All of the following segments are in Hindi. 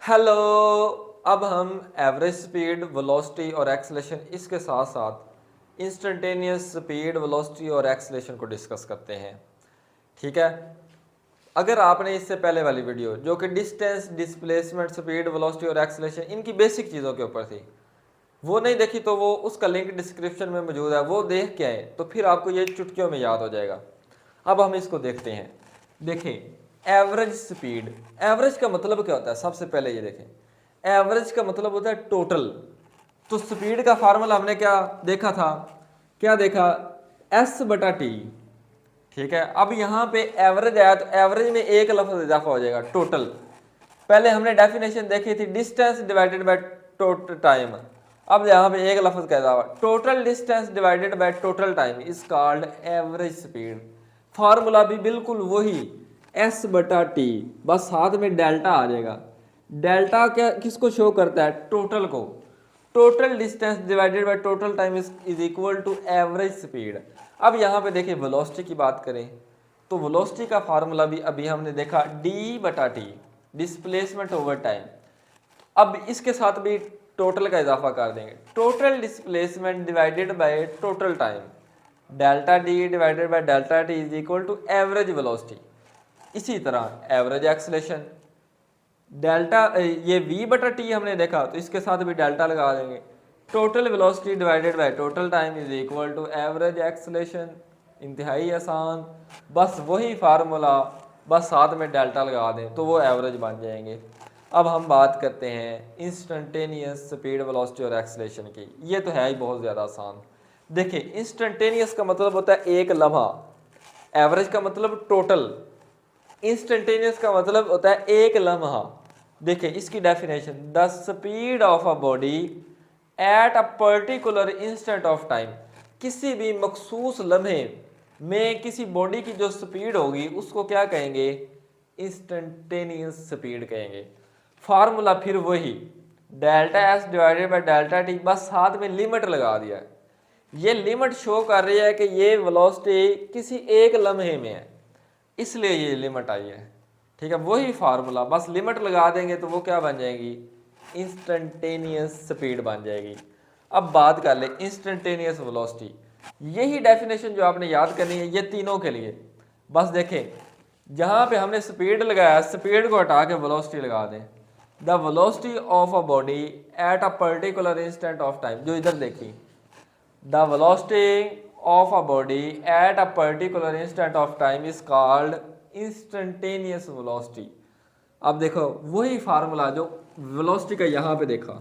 हेलो। अब हम एवरेज स्पीड, वेलोसिटी और एक्सेलेरेशन, इसके साथ साथ इंस्टेंटेनियस स्पीड, वेलोसिटी और एक्सेलेरेशन को डिस्कस करते हैं। ठीक है। अगर आपने इससे पहले वाली वीडियो जो कि डिस्टेंस, डिस्प्लेसमेंट, स्पीड, वेलोसिटी और एक्सेलेरेशन इनकी बेसिक चीज़ों के ऊपर थी, वो नहीं देखी तो वो उसका लिंक डिस्क्रिप्शन में मौजूद है, वो देख के आए तो फिर आपको ये चुटकियों में याद हो जाएगा। अब हम इसको देखते हैं। देखें, एवरेज स्पीड, एवरेज का मतलब क्या होता है? सबसे पहले ये देखें, एवरेज का मतलब होता है टोटल। तो स्पीड का फार्मूला हमने क्या देखा था? क्या देखा? एस बटा टी। ठीक है। अब यहाँ पे एवरेज आया तो एवरेज में एक लफ्ज इजाफा हो जाएगा, टोटल। पहले हमने डेफिनेशन देखी थी distance divided by total time. अब यहाँ पे एक लफ्ज का इजाफा, total distance divided by total time is called average speed. Formula भी बिल्कुल वही, एस बटा टी, बस साथ में डेल्टा आ जाएगा। डेल्टा क्या किसको शो करता है? टोटल को। Total distance divided by total time is equal to average speed. अब यहाँ पे देखिए वेलोसिटी की बात करें तो वेलोसिटी का फार्मूला भी अभी हमने देखा, डी बटा टी, डिस्प्लेसमेंट ओवर टाइम। अब इसके साथ भी टोटल का इजाफा कर देंगे, total displacement divided by total time, delta D divided by delta T is equal to average velocity. इसी तरह एवरेज एक्सेलेरेशन, डेल्टा, ये v बटा टी हमने देखा तो इसके साथ भी डेल्टा लगा देंगे, total velocity divided by total time is equal to average acceleration. इंतहाई आसान, बस वही फार्मूला, बस साथ में डेल्टा लगा दें तो वो एवरेज बन जाएंगे। अब हम बात करते हैं इंस्टेंटेनियस स्पीड, वेलोसिटी और एक्सेलेरेशन की। ये तो है ही बहुत ज़्यादा आसान। देखिए, इंस्टेंटेनियस का मतलब होता है एक लम्हा, एवरेज का मतलब टोटल, इंस्टेंटेनियस का मतलब होता है एक लम्हा। देखिए इसकी definition, the speed of a body at a particular instant of time. किसी भी मखसूस लम्हे में किसी बॉडी की जो स्पीड होगी उसको क्या कहेंगे? इंस्टेंटेनियस स्पीड कहेंगे। फार्मूला फिर वही, delta S divided by delta T, बस साथ में लिमिट लगा दिया। ये लिमिट शो कर रही है कि ये वेलोसिटी किसी एक लम्हे में है, इसलिए ये लिमिट आई है। ठीक है, वही फार्मूला, बस लिमिट लगा देंगे तो वो क्या बन जाएगी? इंस्टेंटेनियस स्पीड बन जाएगी। अब बात कर ले इंस्टेंटेनियस वेलोसिटी। यही डेफिनेशन जो आपने याद करनी है ये तीनों के लिए। बस देखें, जहाँ पे हमने स्पीड लगाया, स्पीड को हटा के वेलोसिटी लगा दें। The velocity of a body at a particular instant of time, जो इधर देखी, the velocity of a body at a particular instant of time is called instantaneous velocity। अब देखो वही फार्मूला जो वेलोसिटी का यहाँ पे देखा,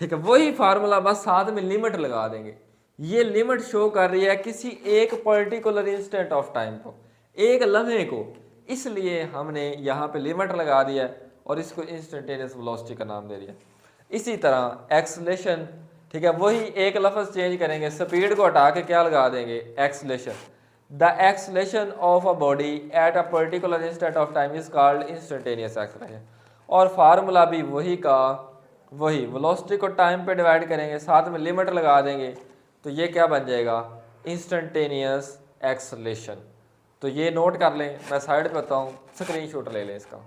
ठीक है, वही फार्मूला, बस साथ में लिमिट लगा देंगे। ये लिमिट शो कर रही है किसी एक पर्टिकुलर इंस्टेंट ऑफ टाइम को, एक लम्हे को, इसलिए हमने यहाँ पे लिमिट लगा दिया और इसको इंस्टेंटेनियस वेलोसिटी का नाम दे दिया। इसी तरह एक्सेलेरेशन, ठीक है, वही एक लफ्ज चेंज करेंगे, स्पीड को हटा के क्या लगा देंगे? Acceleration. The acceleration of a body at a particular instant of time is called instantaneous acceleration. और फार्मूला भी वही का वही, वेलोसिटी को टाइम पे डिवाइड करेंगे, साथ में लिमिट लगा देंगे तो ये क्या बन जाएगा? Instantaneous acceleration. तो ये नोट कर लें, मैं साइड पे बताऊँ, स्क्रीनशॉट ले लें इसका।